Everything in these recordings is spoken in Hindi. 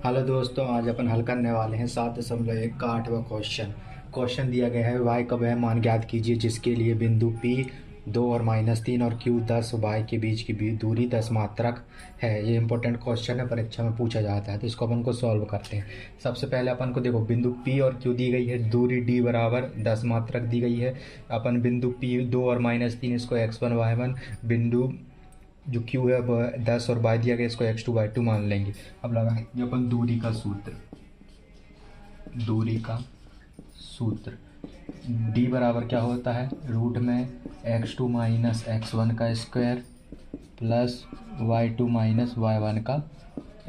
हेलो दोस्तों, आज अपन हल करने वाले हैं 7.1 का 8वां क्वेश्चन दिया गया है। y का वह मान ज्ञात कीजिए जिसके लिए बिंदु p 2 और -3 और q 10 y के बीच की दूरी 10 मात्रक है। ये इंपॉर्टेंट क्वेश्चन है, परीक्षा में पूछा जाता है। तो इसको अपन को सॉल्व करते हैं। सबसे पहले अपन को देखो, बिंदु p और q दी गई है, दूरी d बराबर 10 मात्रक दी गई है। अपन बिंदु p 2 और -3 इसको x1 y1, बिंदु जो Q है वह 10 और y दिया गया, इसको x2 y2 मान लेंगे। अब लगाएंगे अपन दूरी का सूत्र d बराबर क्या होता है, रूट में x2 माइनस x1 का square plus y2 minus y1 का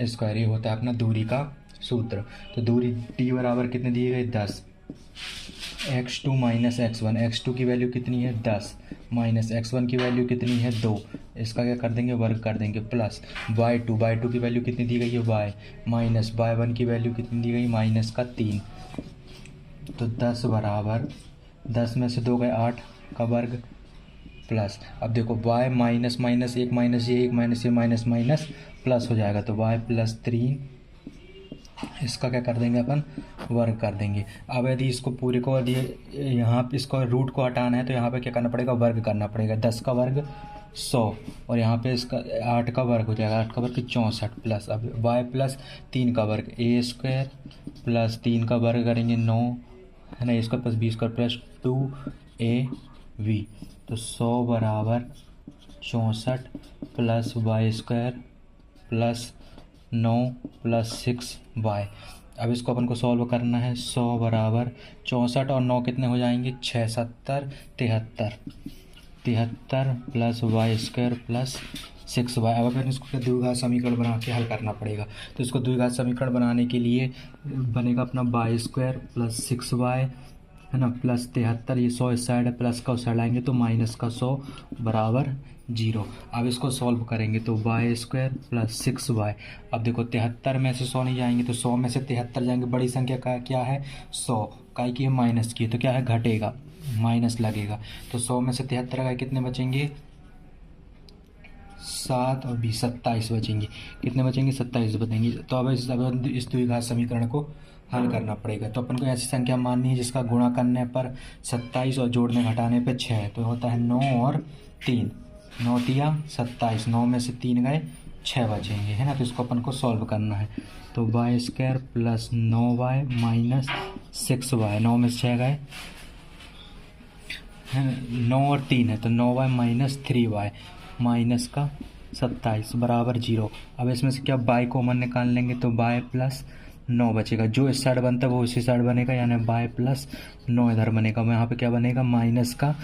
स्क्वायर। ये होता है अपना दूरी का सूत्र। तो दूरी d बराबर कितने दिए गए, 10। x2 माइनस x1 की वैल्यू कितनी है, 10, माइनस x1 की वैल्यू कितनी है, 2। इसका क्या कर देंगे, वर्ग कर देंगे, प्लस y2 की वैल्यू कितनी दी गई है, y, माइनस y1 की वैल्यू कितनी दी गई, माइनस का 3। तो 10 बराबर 10 में से 2 गए 8 का वर्ग, प्लस अब देखो y माइनस माइनस एक माइनस ये माइनस माइनस प्लस हो जाएगा, तो y प्लस 3। इसका क्या कर देंगे अपन, वर्ग कर देंगे। अब यदि इसको पूरे को यदि यहाँ पे इसको रूट को हटाना है तो यहाँ पे क्या करना पड़ेगा, वर्ग करना पड़ेगा। 10 का वर्ग 100 और यहाँ पे इसका 8 का वर्ग हो जाएगा, 8 का वर्ग 64 प्लस अब y प्लस 3 का वर्ग a स्क्वायर प्लस 3 का वर्ग करेंगे 9 है ना, इसका प्लस 20 का प्लस 2ab। तो 100 बराबर 64 plus y square plus 9 plus 6y। अब इसको अपन को सॉल्व करना है। 100 बराबर 64 और 9 कितने हो जाएंगे, 6 7 73 plus y square plus 6y। अब अपन इसको द्विघात समीकरण बना के हल करना पड़ेगा। तो इसको द्विघात समीकरण बनाने के लिए बनेगा अपना y स्क्वायर प्लस 6y है ना, प्लस 73, ये 100 इस साइड है, प्लस का उस साइड आएंगे तो माइनस का 100 बराबर 0। अब इसको सॉल्व करेंगे तो y स्क्वायर प्लस 6y। अब देखो 73 में से 100 नहीं जाएंगे तो 100 में से 73 जाएंगे। बड़ी संख्या का क्या है, 100 का की है माइनस की, तो क्या है, घटेगा, माइनस लगेगा। तो 100 में से 73 का कितने बचेंगे, 7 और 20 27 बचेंगे। कितने बचेंगे, 27 बचेंगे। तो अब इस द्विघात समीकरण को हल करना पड़ेगा। तो अपन को ऐसी संख्या माननी है जिसका गुणा करने पर 27 और जोड़ने घटाने पर 6, तो होता है 9 और 3, 9 तिया 27, 9 में से 3 गए 6 बचेंगे है ना। तो इसको अपन को सॉल्व करना है। तो y square plus 9y minus 6y, 9 में से 6 गए है, 9 और 3 है तो 9y माइनस 3y माइनस का 27 बराबर 0। अब इसमें से क्या y कॉमन निकाल लेंगे तो y प्लस 9 बचेगा। जो इस साइड बनता है वो उसी साइड बनेगा, यानी y प्लस 9 इधर बनेगा। यहाँ पे क्या बनेगा, माइनस का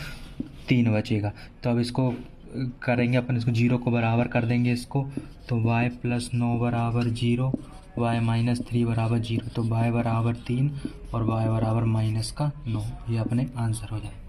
3 बचेगा। तो अब इसको करेंगे अपन, इसको 0 को बराबर कर देंगे इसको। तो y प्लस 9 बराबर 0, y माइनस 3 बराबर 0। तो y बराबर 3 और y बराबर माइनस का 9। ये अपने आंसर हो जाए।